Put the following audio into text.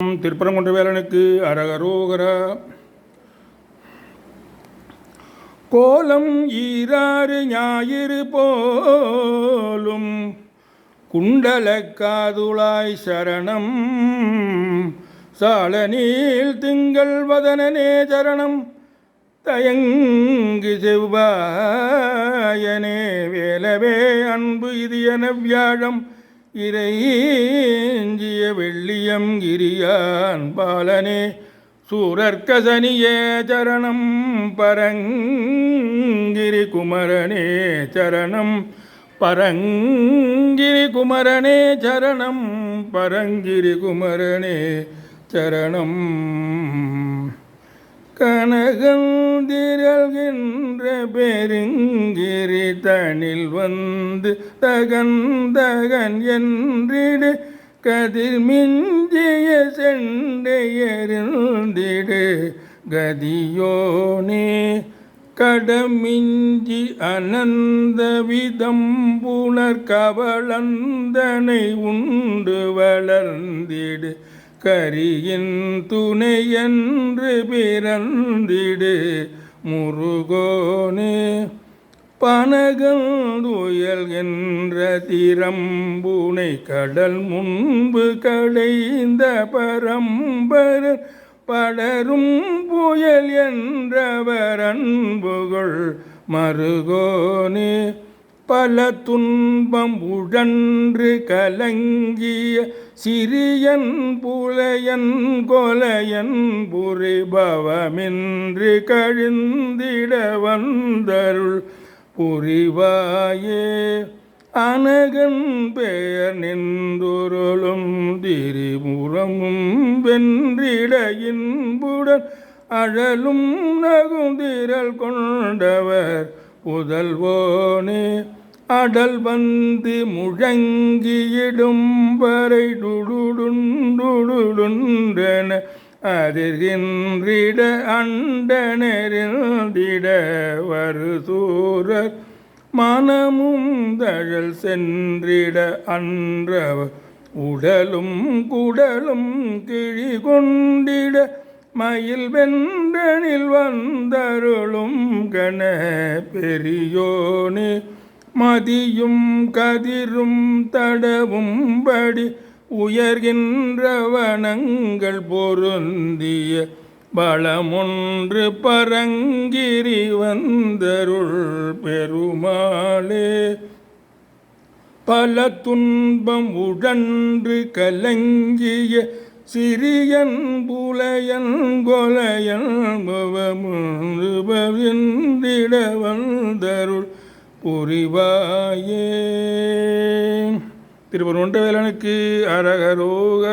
திருப்பரங்குன்ற வேலனுக்கு அரகரோகரா. கோலம் ஈராறு ஞாயிறு போலும் குண்டல காதுளாய் சரணம். சாலநீள் திங்கள் வதனனே சரணம். தயங்கு செவ்வாயனே வேலவே அன்பு இது என வியாழம் இறைஞ்சிய வெள்ளியம் கிரியான் பாலனே சூரர்க்கசனியே சரணம். பரங்கிரி குமரனே சரணம். பரங்கிரி குமரனே சரணம். பரங்கிரி குமரனே சரணம். கனகந்திரல்கின்ற பெருங்கிரி தனில் வந்து தகந்தகன் என்றிடு கதிர் மிஞ்சிய செண்டையறிந்திடு கதியோனே. கடமிஞ்சி அனந்த விதம்புணர் கவளந்தனை உண்டு வளர்ந்திடு கரியின் துணையன்று பிறந்திடு முருகோனே. பனகந்துயல் என்ற திறம்புனை கடல் முன்பு கடைந்த பரம்பரர் படரும் புயல் என்றவர் அன்புகள் மருகோனே. பல துன்பம் உழன்று கலங்கிய சிறியன் புலையன் கொலையன் புரிபவமின்றி கழிந்திட வந்தருள் புரிவாயே. அனகன் பெயர் நின்றுருளும் திரிபுரமும் வென்றிட இன்புடன் அழலும் நகுந்திரல் கொண்டவர் புதல்வோனே. அடல் வந்து முழங்கியிடும் வரை டுடுடுண்டுடுன்றென அதிர்கின்றிட அண்டனெறிந்திட வருசூரர் மனமும் தழல் சென்றிட அன்றவர் உடலும் குடலும் கிழி கொண்டிட மயில் வென்றனில் வந்தருளும் கண பெரியோனே. மதியும் கதிரும் தடவும்படி உயர்கின்ற வனங்கள் பொருந்திய பலமொன்று பரங்கிரி வந்தருள் பெருமாளே. பல துன்பம் உழன்று கலங்கிய சிறியன் புலையன் கொலையன் முழுபவிந்திட வந்தருள் புரிவாயே. திருப்பரங்குன்ற வேலனுக்கு அரகரோகரா.